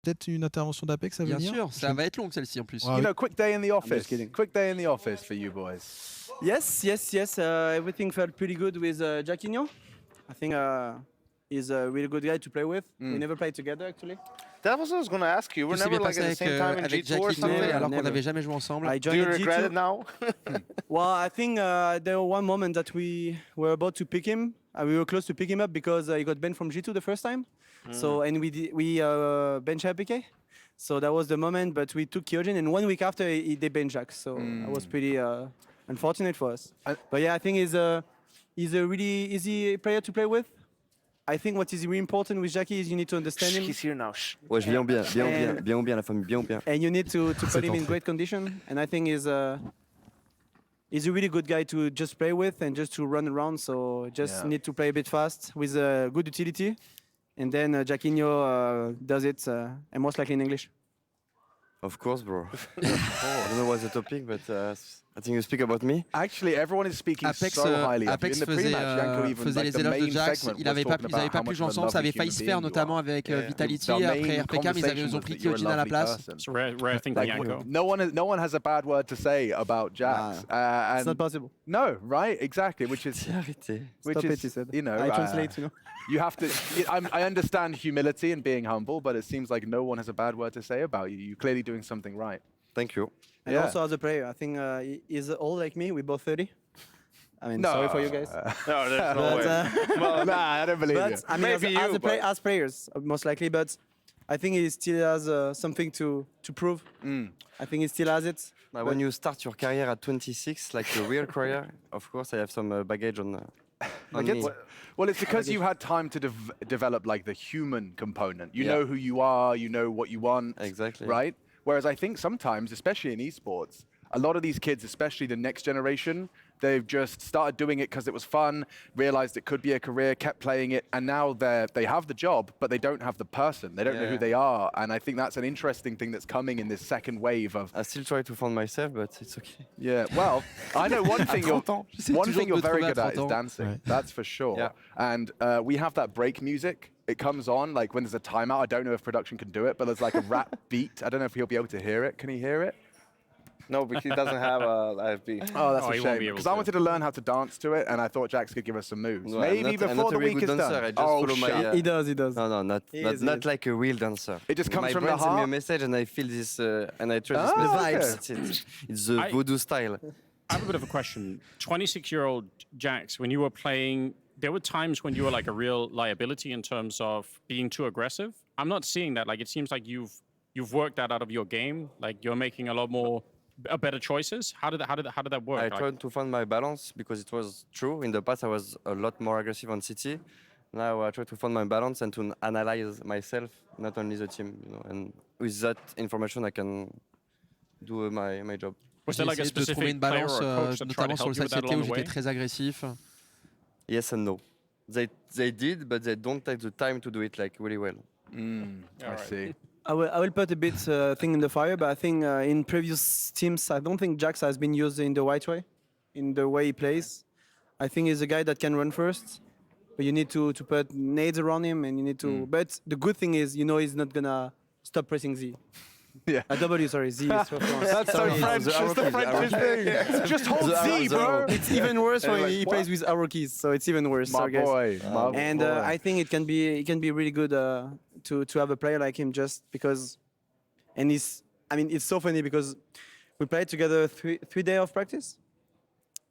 peut-être une intervention d'Apex à venir. Bien sûr, ça va être long celle-ci en plus. Ah, You know, quick day in the office. kidding. Quick day in the office for you boys. Yes. Everything felt pretty good with Jacquinho. I think he's a really good guy to play with. We never played together actually. That was what I was going to ask you. We're Qu'est-ce qui never s'est like passé at the same time in avec G2 or Jacquinho something? alors qu'on Never. n'avait jamais joué ensemble? I Do joined you regret G2. it now? Well, I think there was one moment that we were about to pick him. We were close to pick him up because he got banned from G2 the first time. So and we bench APK. So that was the moment. But we took Kyojin, and 1 week after they bench Jax. So that was pretty unfortunate for us. But yeah, I think he's a really easy player to play with. I think what is really important with Jackie is you need to understand him. He's here now. Shh. Ouais, bien ou bien la famille, bien ou bien. And you need to put him in great condition. And I think he's a really good guy to just play with and just to run around. So just need to play a bit fast with good utility. And then Jacquinho does it, and most likely in English. Of course, bro. I don't know what's the topic, but I think you speak about me. Actually, everyone is speaking Apex, so highly of you. Apex In the pre-match, Yanko even, faisait like, les the éloges de main Jax. segment Ils was n'avaient talking pas about how pu much jouer of a ensemble. Ça avait lovely failli se human faire being you notamment are. avec Yeah. Vitality. The Après main RPK, mais ils ont pris conversation was that you're a Kyojin à la lovely place. person. It's a rare thing Like, for Yanko. no one has a bad word to say about Jax. It's and not possible. no, right? Exactly, which is Arrêtez. Stop it, he said. you know, I translate, you know. you have to. I understand humility and being humble, but it seems like no one has a bad word to say about you. You're clearly doing something right. Thank you. And Yeah. also as a player, I think he's old like me. We're both 30. I mean, No. sorry for you guys. No, there's no But, way. Well, nah, I don't believe you. but I mean, Maybe you, but- as players, most likely. But I think he still has something to prove. I think he still has it. But when you start your career at 26, like a real career, of course I have some baggage on me. Well, it's because you had time to develop like the human component. You know who you are, you know what you want. Exactly. Right? Whereas I think sometimes, especially in esports, a lot of these kids, especially the next generation, they've just started doing it because it was fun, realized it could be a career, kept playing it, and now they have the job, but they don't have the person. They don't know who they are. And I think that's an interesting thing that's coming in this second wave of... I still try to find myself, but it's okay. Yeah, well, I know one thing you're very good at is ans. dancing. Right. That's for sure. Yeah. And we have that break music. It comes on like when there's a timeout. I don't know if production can do it, but there's like a rap beat. I don't know if he'll be able to hear it. Can he hear it? No, because he doesn't have a IFB. Oh, that's Oh, a he won't shame. be able Because I to. wanted to learn how to dance to it, and I thought Jax could give us some moves. No, Maybe I'm before not the a very week good is dancer. done. I just Oh, follow my, shut. He does. No, not like a real dancer. It just comes my from the brain send me a heart? message and I feel this, and I try this Ah, message. okay. That's it. It's the I- voodoo style. I have a bit of a question. 26-year-old Jax, when you were playing, there were times when you were like a real liability in terms of being too aggressive. I'm not seeing that. Like, it seems like you've worked that out of your game. Like, you're making a lot more better choices. How did that work? I Like, tried to find my balance because it was true. In the past, I was a lot more aggressive on CT. Now I try to find my balance and to analyze myself, not only the team. You know, and with that information, I can do my job. was J'ai there like a essayé de trouver specific une player balance, or a coach that tried notamment to sur le help you with side that CT où along the j'étais way? très agressif. Yes and no. They did, but they don't take the time to do it like really well. I see. I will put a bit thing in the fire, but I think in previous teams, I don't think Jax has been used in the right way, in the way he plays. I think he's a guy that can run first, but you need to put nades around him, and you need to. But the good thing is, you know, he's not gonna stop pressing Z. Yeah. W, sorry, Z is for France. That's so Sorry. French. It's the French thing. Just hold Z, bro. It's even worse when like, he what? plays with arrow keys, so it's even worse. My sorry, guys. boy. My And boy. I think it can be really good to have a player like him just because. And it's so funny because we played together three days of practice,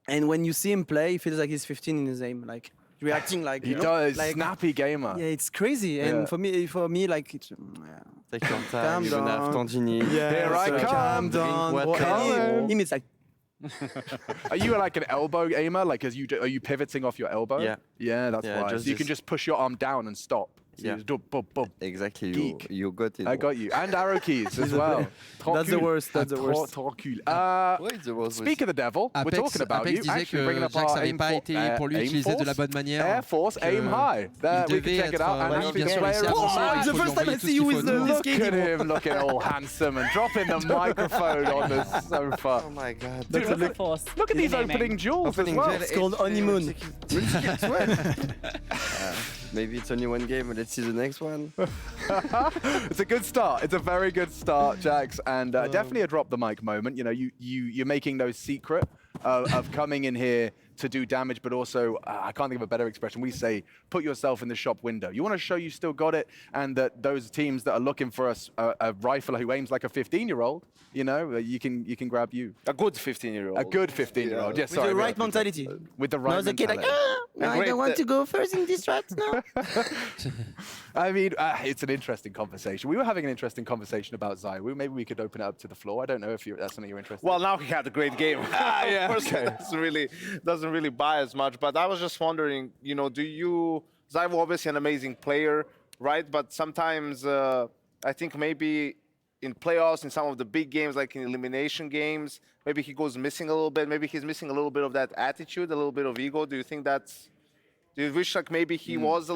and when you see him play, he feels like he's 15 in his aim, like reacting like He you know, does. like, Snappy gamer. Yeah, it's crazy. And Yeah. for me, like, it's, Take your Calm time, you're gonna have down. Tandini. Here I so come. calm down. Drink Well, water. and him, it's like. Are you like an elbow aimer? Like, are you pivoting off your elbow? Yeah. Yeah, that's Yeah, why. just So you can this. just push your arm down and stop. So you Yeah. just do boom, boom. Exactly, Geek. you got it. I got you. And arrow keys as well. That's the worst. That's the worst. Tranquille. Wait, there was Speak of the devil, we're talking about Apex you. disait Actually que bringing up Jax our n'avait aim pas for- été pour lui aim utilisé de force. la bonne manière. Air Force, que aim high. There, il we can devait check it être, out. And oui, he's bien been sûr, playing- laisser avancer, Oh, il it's faut the lui first time envoyer I tout see ce you qu'il with faut the- autour. Look at him looking all handsome and dropping the microphone on the sofa. Oh my god. Dude, look at these opening jewels as well. It's called honeymoon. Really skilled sweat. Maybe it's only one game. Let's see the next one. It's a good start. It's a very good start, Jax, and definitely a drop the mic moment. You know, you're making no secret of coming in here to do damage, but also, I can't think of a better expression. We say, put yourself in the shop window. You want to show you still got it, and that those teams that are looking for a rifler who aims like a 15-year-old, you know, you can grab you. A good 15-year-old. A good 15-year-old. Yes, With the right mentality. With the right Not the kid like, mentality. no, I great don't want to go first in this strat now. I mean, it's an interesting conversation. We were having an interesting conversation about Zai. Maybe we could open it up to the floor. I don't know if that's something you're interested in. Well, now he had a great game. yeah, Of course, okay. it doesn't really buy as much. But I was just wondering, you know, Zai was obviously an amazing player, right? But sometimes I think maybe in playoffs, in some of the big games, like in elimination games, maybe he goes missing a little bit. Maybe he's missing a little bit of that attitude, a little bit of ego. Do you think that's? Do you wish like maybe he was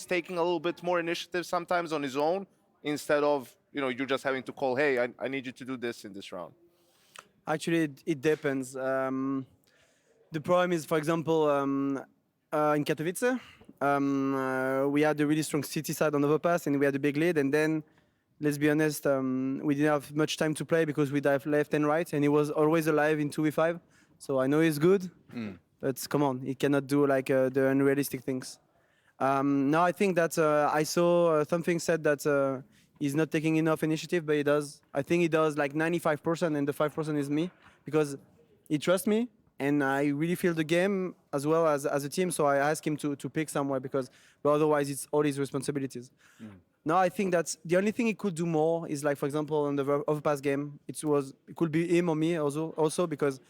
taking a little bit more initiative sometimes on his own instead of, you know, you just having to call, hey, I need you to do this in this round? Actually, it depends. The problem is, for example, in Katowice, we had a really strong city side on overpass and we had a big lead. And then, let's be honest, we didn't have much time to play because we dive left and right, and he was always alive in 2v5. So I know he's good, but come on, he cannot do like the unrealistic things. Now I think that I saw something said that he's not taking enough initiative, but he does. I think he does like 95%, and the 5% is me, because he trusts me, and I really feel the game as well as a team. So I ask him to pick somewhere, because but otherwise it's all his responsibilities. Now I think that the only thing he could do more is, like, for example, on the overpass game, it could be him or me also because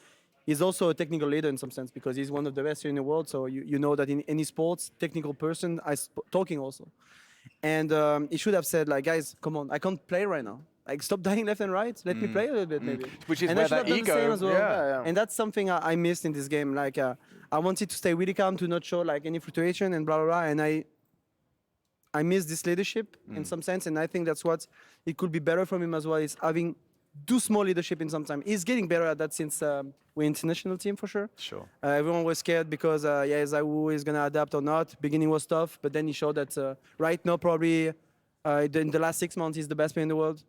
he's also a technical leader in some sense, because he's one of the best here in the world. So you know that in any sports, technical person is talking also. And he should have said, like, guys, come on, I can't play right now. Like, stop dying left and right. Let me play a little bit, maybe. Which is and where I should have that done the same ego, as well. yeah. And that's something I missed in this game. Like, I wanted to stay really calm, to not show like any fluctuation and blah blah blah. And I miss this leadership in some sense, and I think that's what it could be better from him as well, is do small leadership in some time. He's getting better at that since we're international team for sure. Sure. Everyone was scared because Zaiwu is gonna adapt or not. Beginning was tough, but then he showed that right now probably in the last 6 months he's the best player in the world.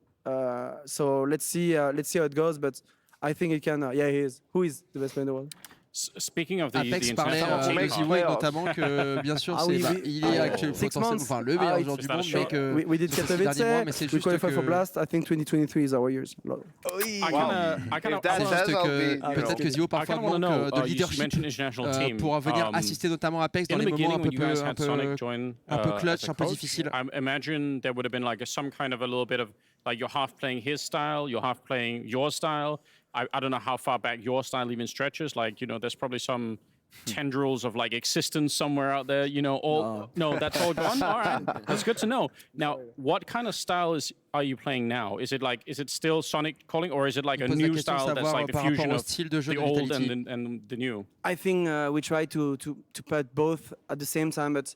So let's see how it goes. But I think it can. He is. Who is the best player in the world? Speaking of the Apex parlait international team, make Ziwou, playoffs. notamment que bien sûr Ah oui, oui. il est actuellement 6 potentiellement months. enfin le meilleur joueur it's du not monde, sure. mais que We did sur ces derniers mois, mais Katowice. c'est We juste qualified for que Blast. I think 2023 is our years. I kind If that of says, juste I'll que be, peut-être que Ziwou I parfois kind of want to manque know. de You leadership mentioned international team. pour venir assister notamment Apex dans In les the moments beginning, when you guys had un Sonic join, peu as clutch, a un peu coach, difficile. I imagine there would have been like some kind of a little bit of like you're half playing his style, you're half playing your style. I don't know how far back your style even stretches. Like, you know, there's probably some tendrils of like existence somewhere out there, you know, no, that's all gone. All right, that's good to know. Now, what kind of style are you playing now? Is it still Sonic calling, or is it like a pose la new question de style that's savoir like the par rapport fusion au of style de jeu the de old Vitality. and the new? I think we try to put both at the same time, but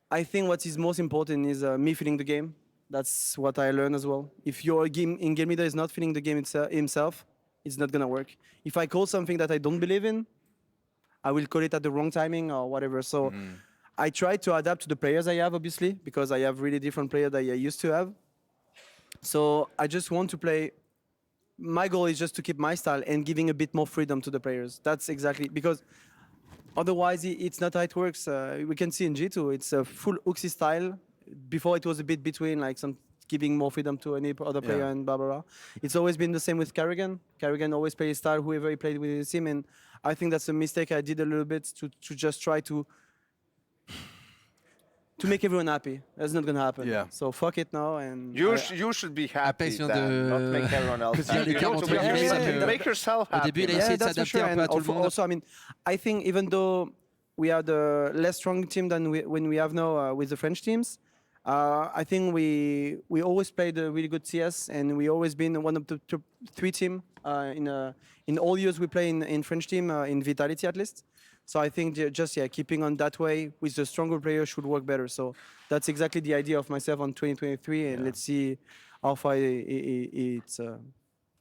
I think what is most important is me feeling the game. That's what I learned as well. If your game leader is not feeling the game himself, it's not gonna work. If I call something that I don't believe in, I will call it at the wrong timing or whatever. So I try to adapt to the players I have, obviously, because I have really different players that I used to have. So I just want to play. My goal is just to keep my style and giving a bit more freedom to the players. That's exactly, because otherwise it's not how it works. We can see in G2, it's a full Uxie style. Before it was a bit between, like some giving more freedom to any other player and blah, blah, blah. It's always been the same with Carrigan. Carrigan always plays his style, whoever he played with his team. And I think that's a mistake I did a little bit to just try to make everyone happy. That's not going to happen. Yeah. So fuck it now. And you should be happy, Apex vient Dan, not make everyone else Parce qu'il y a happy. les You have to 40 make minutes, yourself- make yourself Au happy. début, il a man. essayé de that's for s'adapter sure. un peu à And tout le monde. also, I mean, I think even though we are the less strong team than when we have now with the French teams, I think we always played a really good CS, and we always been one of the top 3 team in all years we play in French team in Vitality at least. So I think just keeping on that way with the stronger player should work better. So that's exactly the idea of myself on 2023, and let's see how far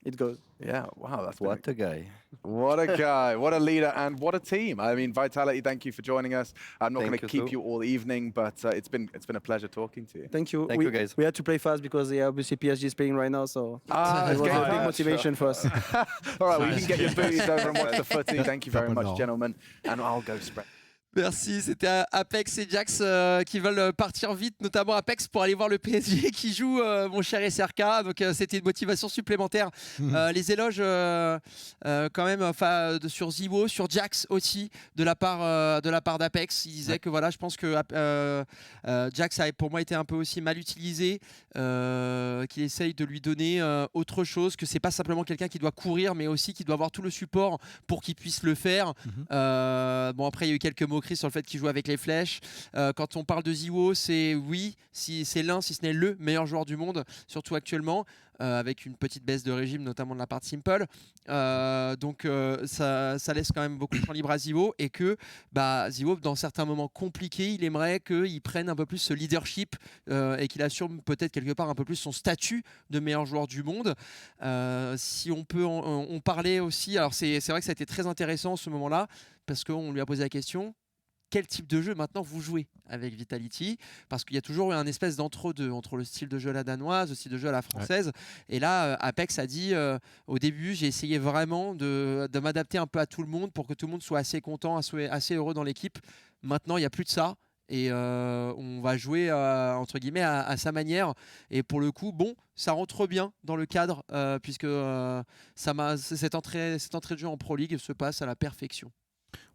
it goes. Yeah, wow, that's been What a guy. what a guy, what a leader, and what a team. I mean, Vitality, thank you for joining us. I'm not going to Thank you keep too. you all evening, but it's been a pleasure talking to you. Thank you. Thank you, guys. We had to play fast because obviously PSG is playing right now, so Ah, it it's was game a big time. motivation for us. All right, well, you can get your booties over and watch the footy. Thank you very Couple much, more. gentlemen, and I'll go spread. Merci, c'était Apex et Jax qui veulent partir vite, notamment Apex pour aller voir le PSG qui joue, mon cher SRK. Donc c'était une motivation supplémentaire. Les éloges quand même sur Ziwo, sur Jax aussi, de la part d'Apex. Il disait que voilà, je pense que Jax a pour moi été un peu aussi mal utilisé, qu'il essaye de lui donner autre chose, que c'est pas simplement quelqu'un qui doit courir, mais aussi qui doit avoir tout le support pour qu'il puisse le faire. Bon, après il y a eu quelques moqueries sur le fait qu'il joue avec les flèches. Quand on parle de Ziwo, c'est c'est l'un, si ce n'est le meilleur joueur du monde, surtout actuellement, avec une petite baisse de régime, notamment de la part de Simple. Donc ça laisse quand même beaucoup de temps libre à Ziwo, et que Ziwo, dans certains moments compliqués, il aimerait qu'il prenne un peu plus ce leadership et qu'il assume peut-être quelque part un peu plus son statut de meilleur joueur du monde. Si on peut on parlait aussi, alors c'est vrai que ça a été très intéressant ce moment-là, parce qu'on lui a posé la question: quel type de jeu maintenant vous jouez avec Vitality? Parce qu'il y a toujours eu un espèce d'entre-deux entre le style de jeu à la danoise, le style de jeu à la française. Ouais. Et là, Apex a dit au début, j'ai essayé vraiment de m'adapter un peu à tout le monde pour que tout le monde soit assez content, assez heureux dans l'équipe. Maintenant, il n'y a plus de ça. Et on va jouer entre guillemets à sa manière. Et pour le coup, bon, ça rentre bien dans le cadre, puisque cette entrée de jeu en Pro League se passe à la perfection.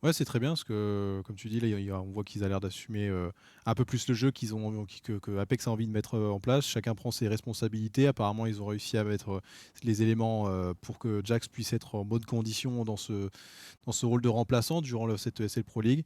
Ouais, c'est très bien parce que, comme tu dis, là, on voit qu'ils ont l'air d'assumer un peu plus le jeu que Apex a envie de mettre en place. Chacun prend ses responsabilités. Apparemment, ils ont réussi à mettre les éléments pour que Jax puisse être en bonne condition dans ce rôle de remplaçant durant cette ESL Pro League.